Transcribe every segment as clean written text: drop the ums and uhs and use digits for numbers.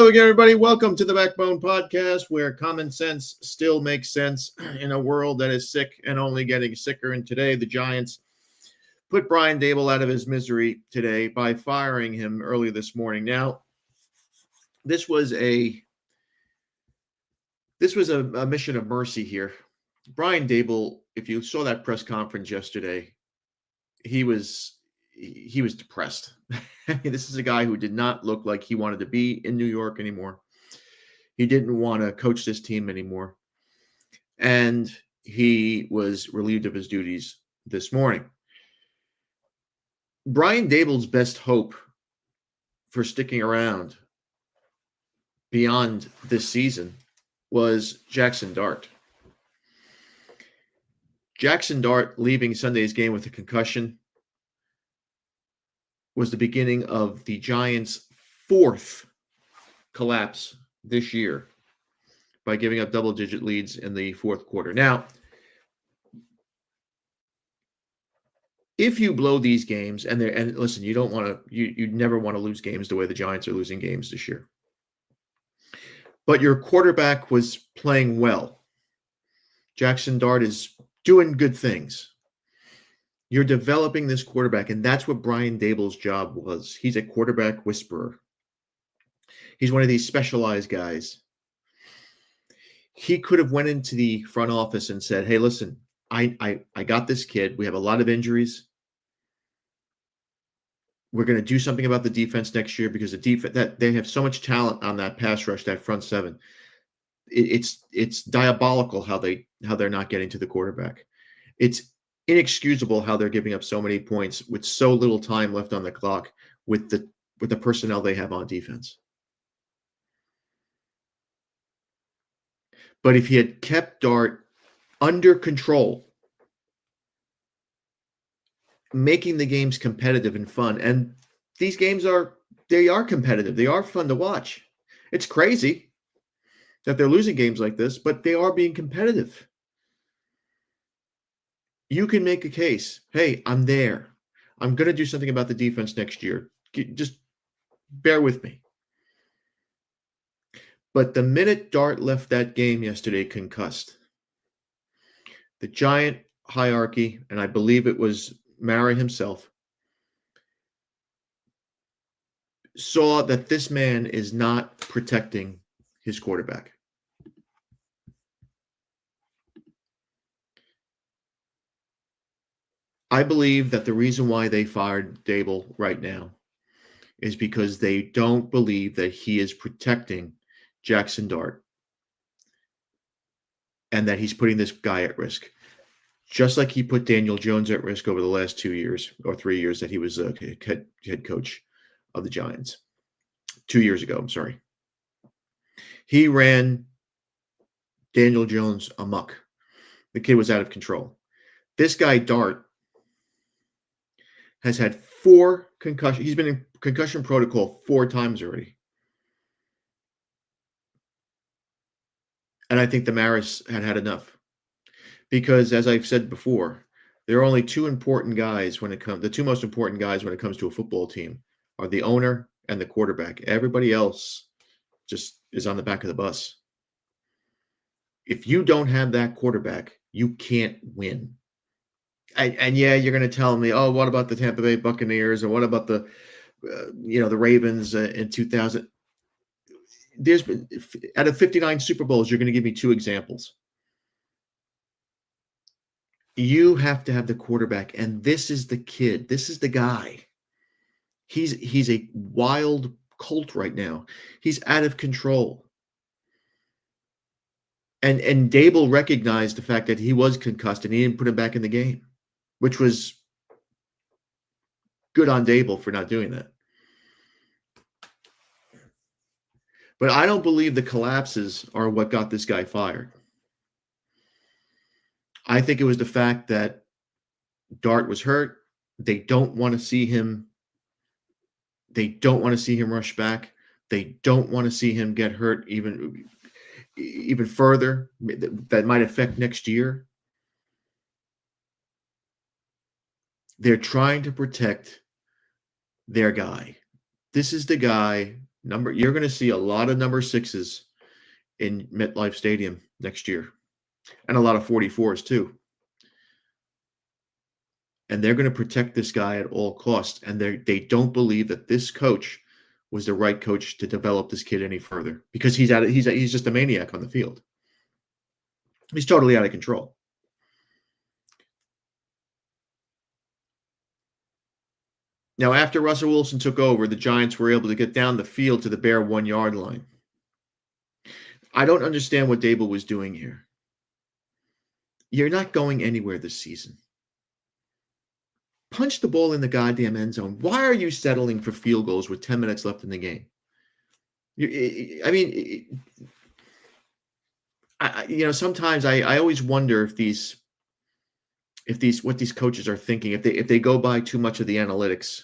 Hello again, everybody. Welcome to the Backbone Podcast, where common sense still makes sense in a world that is sick and only getting sicker. And today, the Giants put Brian Daboll out of his misery today by firing him early this morning. Now, this was a mission of mercy here. Brian Daboll, if you saw that press conference yesterday, he was depressed. I mean, this is a guy who did not look like he wanted to be in New York anymore. He didn't want to coach this team anymore. And he was relieved of his duties this morning. Brian Daboll's best hope for sticking around beyond this season was Jackson Dart. Jackson Dart leaving Sunday's game with a concussion was the beginning of the Giants' fourth collapse this year by giving up double-digit leads in the fourth quarter. Now, if you blow these games, and listen, you never want to lose games the way the Giants are losing games this year. But your quarterback was playing well. Jackson Dart is doing good things. You're developing this quarterback, and that's what Brian Daboll's job was. He's a quarterback whisperer. He's one of these specialized guys. He could have went into the front office and said, hey, listen, I got this kid. We have a lot of injuries. We're going to do something about the defense next year because the defense, that they have so much talent on that pass rush, that front seven. It's diabolical how they're not getting to the quarterback. It's inexcusable how they're giving up so many points with so little time left on the clock with the personnel they have on defense. But if he had kept Dart under control, making the games competitive and fun, and these games are competitive. They are fun to watch. It's crazy that they're losing games like this, but they are being competitive. You can make a case. Hey, I'm there. I'm going to do something about the defense next year. Just bear with me. But the minute Dart left that game yesterday concussed, the Giant hierarchy, and I believe it was Mara himself, saw that this man is not protecting his quarterback. I believe that the reason why they fired Daboll right now is because they don't believe that he is protecting Jackson Dart and that he's putting this guy at risk. Just like he put Daniel Jones at risk over the last 2 years or 3 years that he was a head coach of the Giants. 2 years ago, I'm sorry. He ran Daniel Jones amok. The kid was out of control. This guy, Dart, has had 4 concussions. He's been in concussion protocol 4 times already. And I think the Maris had enough. Because as I've said before, there are only 2 important guys the 2 most important guys when it comes to a football team are the owner and the quarterback. Everybody else just is on the back of the bus. If you don't have that quarterback, you can't win. And yeah, you're going to tell me, oh, what about the Tampa Bay Buccaneers, or what about the Ravens in 2000? There's been, out of 59 Super Bowls, you're going to give me 2 examples. You have to have the quarterback, and this is the kid. This is the guy. He's a wild colt right now. He's out of control. And Daboll recognized the fact that he was concussed, and he didn't put him back in the game, which was good on Daboll for not doing that. But I don't believe the collapses are what got this guy fired. I think it was the fact that Dart was hurt. They don't want to see him. They don't want to see him rush back. They don't want to see him get hurt even further. That might affect next year. They're trying to protect their guy. This is the guy You're going to see a lot of number sixes in MetLife Stadium next year, and a lot of 44s too. And they're going to protect this guy at all costs. And they don't believe that this coach was the right coach to develop this kid any further because he's just a maniac on the field. He's totally out of control. Now, after Russell Wilson took over, the Giants were able to get down the field to the bare 1 yard line. I don't understand what Daboll was doing here. You're not going anywhere this season. Punch the ball in the goddamn end zone. Why are you settling for field goals with 10 minutes left in the game? I mean, sometimes I always wonder if what these coaches are thinking, if they go by too much of the analytics.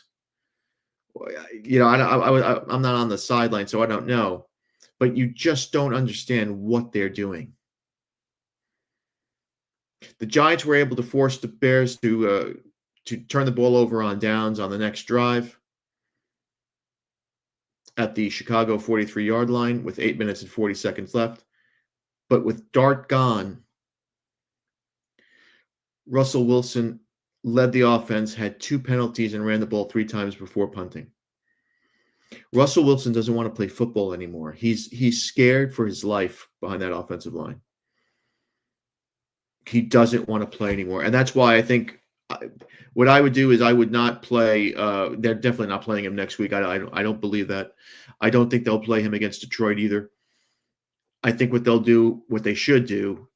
I'm not on the sideline, so I don't know. But you just don't understand what they're doing. The Giants were able to force the Bears to turn the ball over on downs on the next drive at the Chicago 43-yard line with 8 minutes and 40 seconds left. But with Dart gone, Russell Wilson led the offense, had 2 penalties, and ran the ball 3 times before punting. Russell Wilson doesn't want to play football anymore. He's scared for his life behind that offensive line. He doesn't want to play anymore. And that's why I think what I would do is I would not play. They're definitely not playing him next week. I don't believe that. I don't think they'll play him against Detroit either. I think what they should do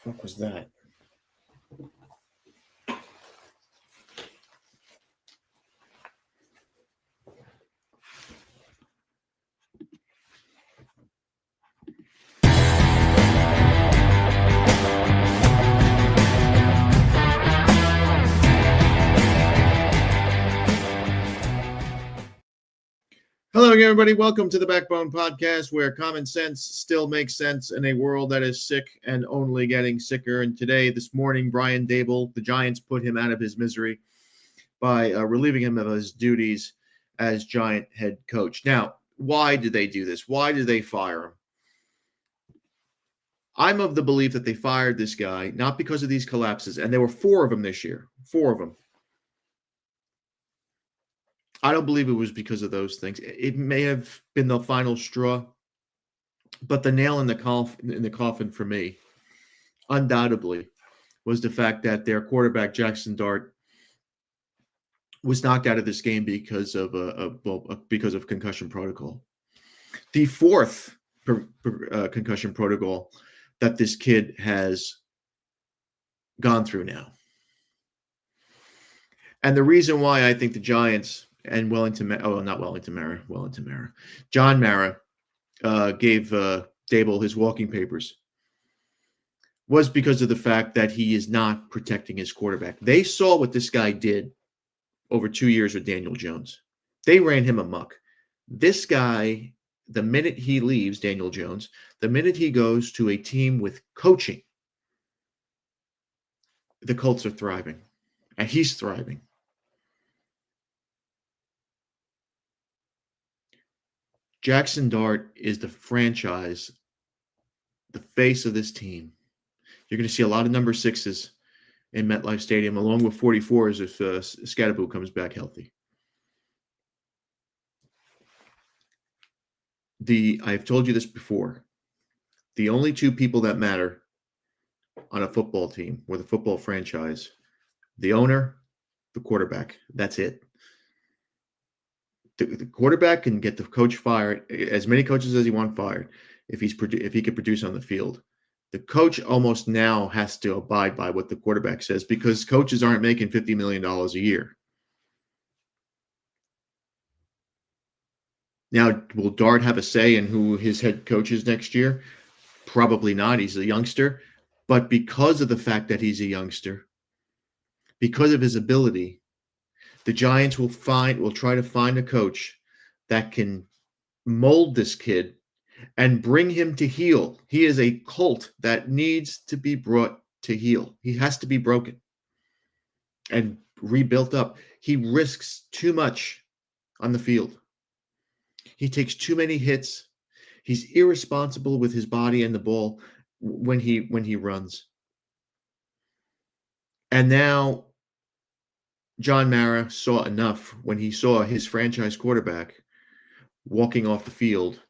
What was that? Hello again, everybody. Welcome to the Backbone Podcast, where common sense still makes sense in a world that is sick and only getting sicker. And today, this morning, Brian Daboll, the Giants put him out of his misery by relieving him of his duties as Giant head coach. Now, why did they do this? Why did they fire him? I'm of the belief that they fired this guy not because of these collapses, and there were 4 of them this year. 4 of them. I don't believe it was because of those things. It may have been the final straw, but the nail in the coffin for me, undoubtedly, was the fact that their quarterback Jackson Dart was knocked out of this game because of concussion protocol. The 4th concussion protocol that this kid has gone through now. And the reason why I think the Giants and John Mara gave Daboll his walking papers was because of the fact that he is not protecting his quarterback. They saw what this guy did over 2 years with Daniel Jones. They ran him amok. This guy, the minute he leaves, Daniel Jones, the minute he goes to a team with coaching, the Colts are thriving, and he's thriving. Jackson Dart is the franchise, the face of this team. You're going to see a lot of number 6s in MetLife Stadium, along with 44s if Scadaboo comes back healthy. I've told you this before. The only 2 people that matter on a football team or the football franchise, the owner, the quarterback. That's it. The quarterback can get the coach fired, as many coaches as he wants fired, if he could produce on the field. The coach almost now has to abide by what the quarterback says because coaches aren't making $50 million a year. Now, will Dart have a say in who his head coach is next year? Probably not. He's a youngster. But because of the fact that he's a youngster, because of his ability, the Giants will try to find a coach that can mold this kid and bring him to heel. He is a colt that needs to be brought to heel. He has to be broken and rebuilt up. He risks too much on the field. He takes too many hits. He's irresponsible with his body and the ball when he runs. And now John Mara saw enough when he saw his franchise quarterback walking off the field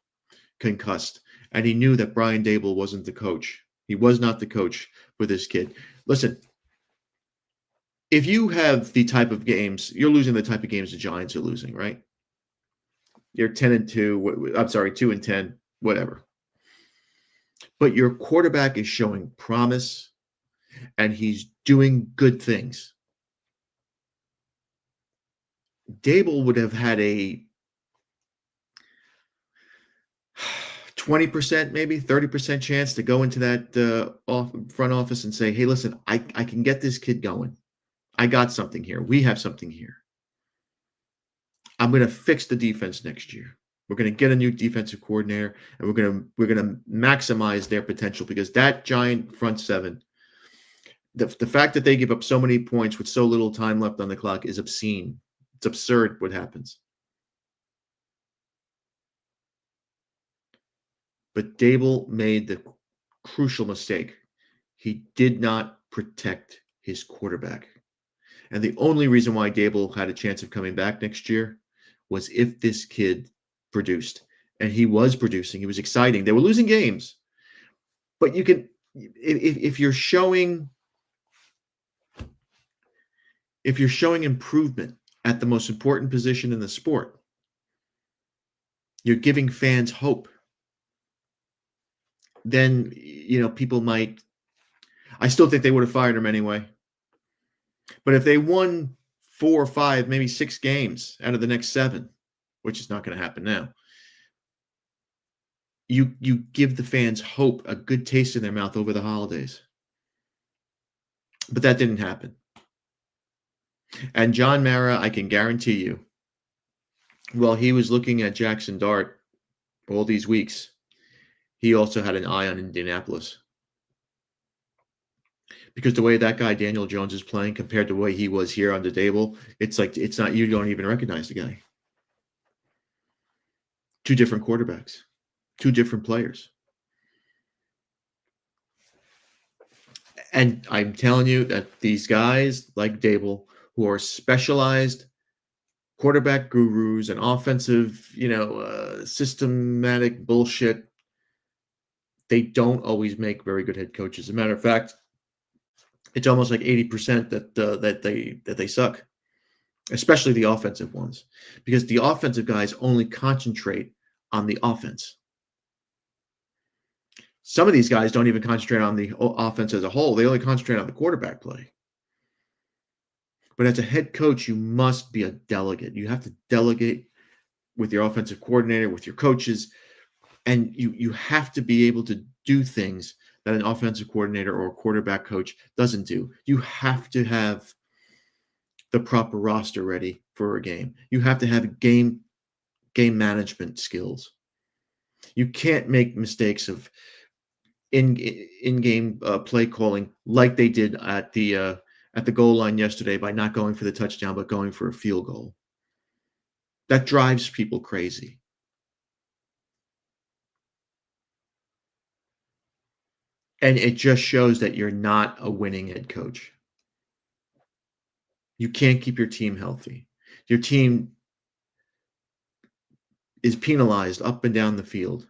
concussed, and he knew that Brian Daboll wasn't the coach. He was not the coach for this kid. Listen, if you have the type of games, you're losing the type of games the Giants are losing, right? You're 10-2. I'm sorry, 2-10, whatever. But your quarterback is showing promise, and he's doing good things. Daboll would have had a 20%, maybe 30% chance to go into that front office and say, hey, listen, I can get this kid going. I got something here. We have something here. I'm going to fix the defense next year. We're going to get a new defensive coordinator, and we're going to maximize their potential because that Giant front 7, the fact that they give up so many points with so little time left on the clock is obscene. It's absurd what happens. But Daboll made the crucial mistake. He did not protect his quarterback. And the only reason why Daboll had a chance of coming back next year was if this kid produced. And he was producing. He was exciting. They were losing games. But you can, if you're showing improvement at the most important position in the sport, you're giving fans hope. Then, people might I still think they would have fired him anyway. But if they won 4 or 5, maybe 6 games out of the next 7, which is not going to happen now, you give the fans hope, a good taste in their mouth over the holidays. But that didn't happen. And John Mara, I can guarantee you, while he was looking at Jackson Dart all these weeks, he also had an eye on Indianapolis. Because the way that guy Daniel Jones is playing compared to the way he was here under Daboll, it's like it's not, you don't even recognize the guy. 2 different quarterbacks, 2 different players. And I'm telling you that these guys like Daboll, who are specialized quarterback gurus and offensive, systematic bullshit, they don't always make very good head coaches. As a matter of fact, it's almost like 80% that they suck, especially the offensive ones, because the offensive guys only concentrate on the offense. Some of these guys don't even concentrate on the offense as a whole. They only concentrate on the quarterback play. But as a head coach, you must be a delegate. You have to delegate with your offensive coordinator, with your coaches, and you have to be able to do things that an offensive coordinator or a quarterback coach doesn't do. You have to have the proper roster ready for a game. You have to have game management skills. You can't make mistakes of in-game play calling like they did at the goal line yesterday by not going for the touchdown but going for a field goal. That drives people crazy. And it just shows that you're not a winning head coach. You can't keep your team healthy. Your team is penalized up and down the field.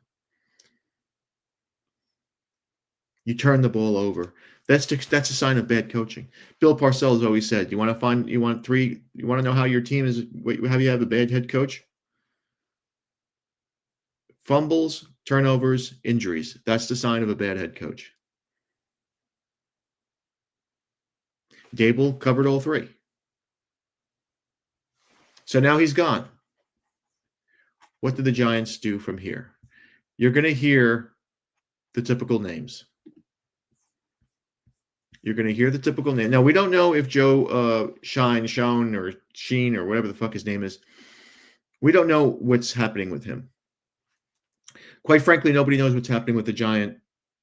You turn the ball over. That's a sign of bad coaching. Bill Parcells always said, you want to know how your team is, how you have a bad head coach? Fumbles, turnovers, injuries. That's the sign of a bad head coach. Daboll covered all 3. So now he's gone. What did the Giants do from here? You're going to hear the typical names. You're going to hear the typical name. Now, we don't know if Joe Shine, or Sheen, or whatever the fuck his name is. We don't know what's happening with him. Quite frankly, nobody knows what's happening with the Giant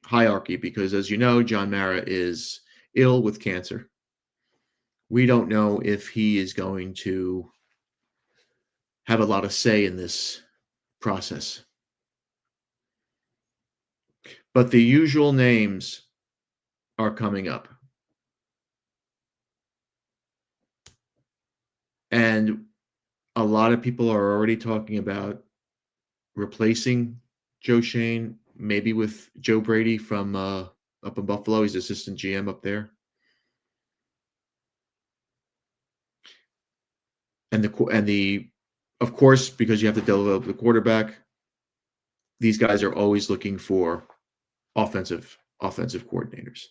hierarchy because, as you know, John Mara is ill with cancer. We don't know if he is going to have a lot of say in this process. But the usual names are coming up. And a lot of people are already talking about replacing Joe Shane, maybe with Joe Brady from up in Buffalo. He's assistant GM up there. And of course, because you have to develop the quarterback, these guys are always looking for offensive coordinators.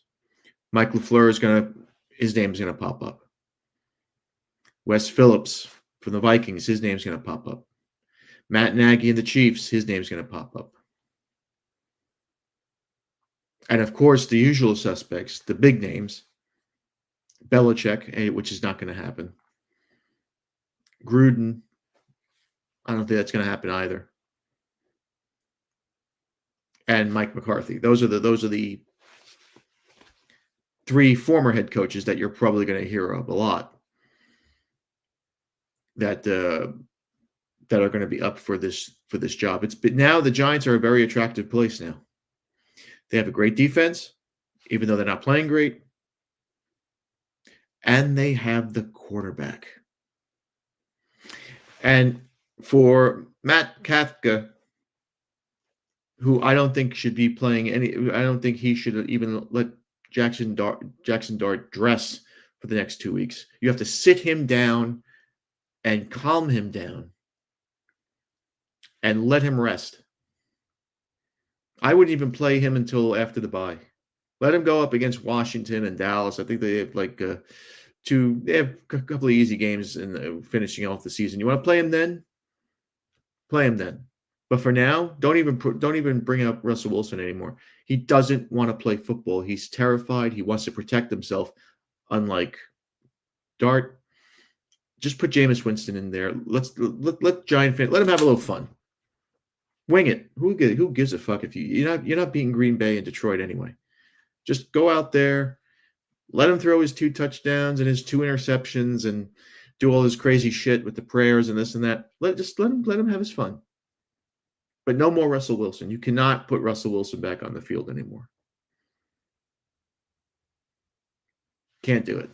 Mike LaFleur his name's gonna pop up. Wes Phillips from the Vikings, his name's gonna pop up. Matt Nagy and the Chiefs, his name's gonna pop up. And of course, the usual suspects, the big names, Belichick, which is not going to happen. Gruden, I don't think that's going to happen either. And Mike McCarthy. Those are the 3 former head coaches that you're probably going to hear of a lot that are going to be up for this job. But now the Giants are a very attractive place now. They have a great defense, even though they're not playing great. And they have the quarterback. And for Matt Kafka, who I don't think should be playing I don't think he should even let Jackson Dart dress for the next 2 weeks. You have to sit him down and calm him down and let him rest. I wouldn't even play him until after the bye. Let him go up against Washington and Dallas. I think they have like they have a couple of easy games in finishing off the season. You want to play him then? Play him then. But for now, don't even bring up Russell Wilson anymore. He doesn't want to play football. He's terrified. He wants to protect himself. Unlike Dart, just put Jameis Winston in there. Let Giant fan let him have a little fun. Wing it. Who gives a fuck if you're not beating Green Bay and Detroit anyway. Just go out there, let him throw his 2 touchdowns and his 2 interceptions and do all this crazy shit with the prayers and this and that. Let him have his fun. But no more Russell Wilson. You cannot put Russell Wilson back on the field anymore. Can't do it.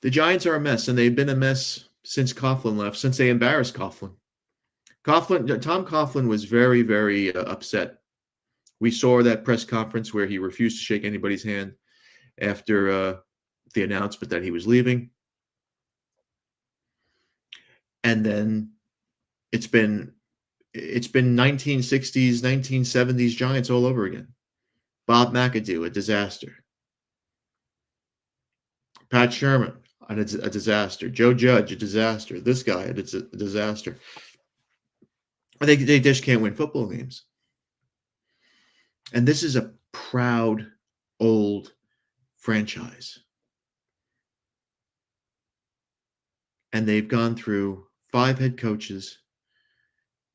The Giants are a mess, and they've been a mess since Coughlin left, since they embarrassed Coughlin. Tom Coughlin was very, very upset. We saw that press conference where he refused to shake anybody's hand after the announcement that he was leaving. And then it's been 1960s, 1970s Giants all over again. Bob McAdoo, a disaster. Pat Sherman, a disaster. Joe Judge, a disaster. This guy, a disaster. They just can't win football games. And this is a proud, old franchise. And they've gone through 5 head coaches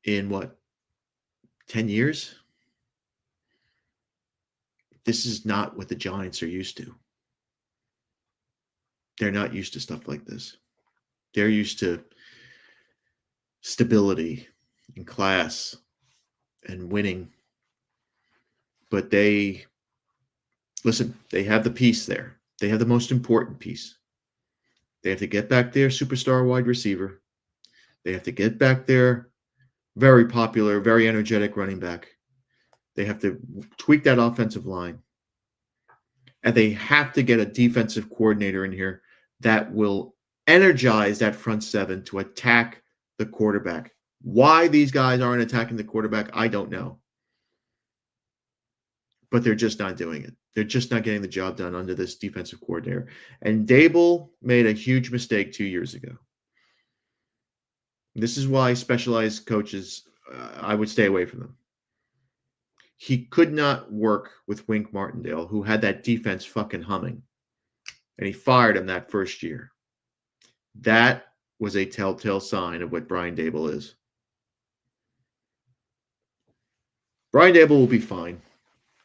in 10 years? This is not what the Giants are used to. They're not used to stuff like this. They're used to stability and class and winning. But they have the piece there. They have the most important piece. They have to get back their superstar wide receiver. They have to get back their very popular, very energetic running back. They have to tweak that offensive line. And they have to get a defensive coordinator in here that will energize that front 7 to attack the quarterback. Why these guys aren't attacking the quarterback, I don't know. But they're just not doing it. They're just not getting the job done under this defensive coordinator. And Daoll made a huge mistake 2 years ago. This is why specialized coaches, I would stay away from them. He could not work with Wink Martindale, who had that defense fucking humming. And he fired him that first year. That was a telltale sign of what Brian Daboll is. Brian Daboll will be fine.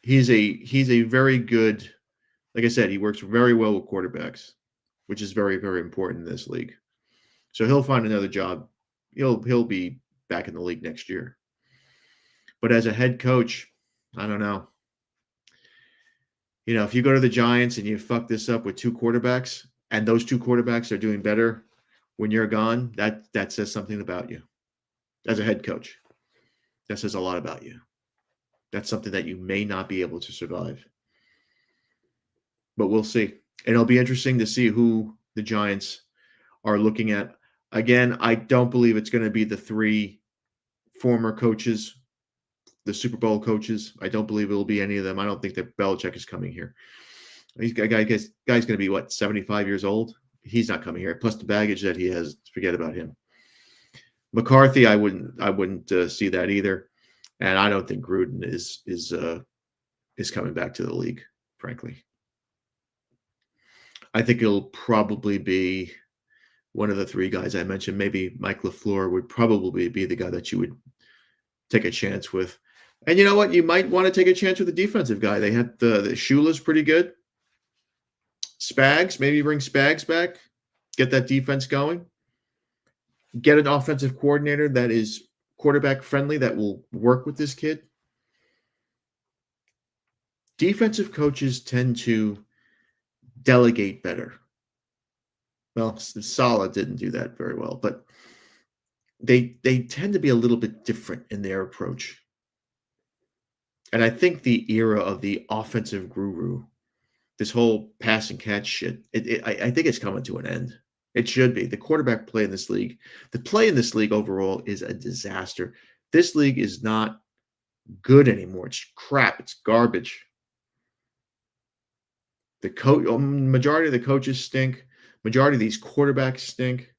He's a very good, like I said, he works very well with quarterbacks, which is very, very important in this league. So he'll find another job. He'll be back in the league next year. But as a head coach, I don't know. If you go to the Giants and you fuck this up with 2 quarterbacks, and those 2 quarterbacks are doing better when you're gone, that says something about you. As a head coach, that says a lot about you. That's something that you may not be able to survive. But we'll see. And it'll be interesting to see who the Giants are looking at. Again, I don't believe it's going to be the 3 former coaches, the Super Bowl coaches. I don't believe it will be any of them. I don't think that Belichick is coming here. Guy's going to be, 75 years old? He's not coming here. Plus the baggage that he has, forget about him. McCarthy, I wouldn't see that either. And I don't think Gruden is coming back to the league, frankly. I think it'll probably be one of the 3 guys I mentioned. Maybe Mike LaFleur would probably be the guy that you would take a chance with. And you know what? You might want to take a chance with a defensive guy. They have the Shula's pretty good. Spags, maybe bring Spags back. Get that defense going. Get an offensive coordinator that is quarterback friendly that will work with this kid. Defensive coaches tend to delegate better. Well, Saleh didn't do that very well, but they tend to be a little bit different in their approach. And I think the era of the offensive guru, this whole pass and catch shit, I think it's coming to an end. It should be. The quarterback play in this league, the play in this league overall is a disaster. This league is not good anymore. It's crap. It's garbage. The majority of the coaches stink. Majority of these quarterbacks stink.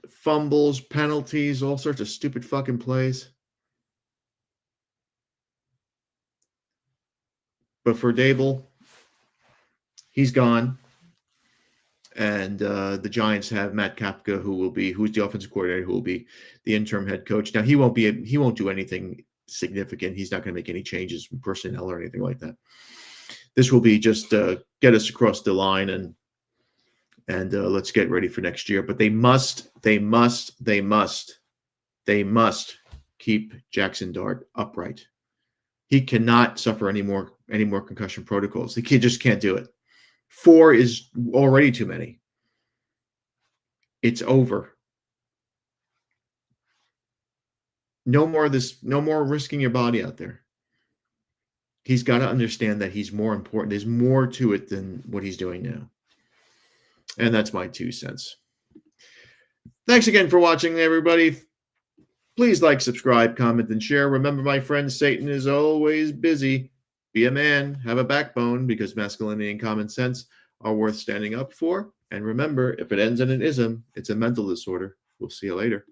Fumbles, penalties, all sorts of stupid fucking plays. But for Daboll, he's gone. And the Giants have Matt Kapka, who's the offensive coordinator, who will be the interim head coach. Now he won't do anything significant. He's not going to make any changes in personnel or anything like that. This will be just get us across the line and let's get ready for next year. But they must keep Jackson Dart upright. He cannot suffer any more concussion protocols. The kid just can't do it. 4 is already too many. It's over. No more of this. No more risking your body out there. He's got to understand that he's more important. There's more to it than what he's doing now. And that's my 2 cents. Thanks again for watching, everybody. Please like, subscribe, comment, and share. Remember, my friends, Satan is always busy. Be a man, have a backbone, because masculinity and common sense are worth standing up for. And remember, if it ends in an ism, it's a mental disorder. We'll see you later.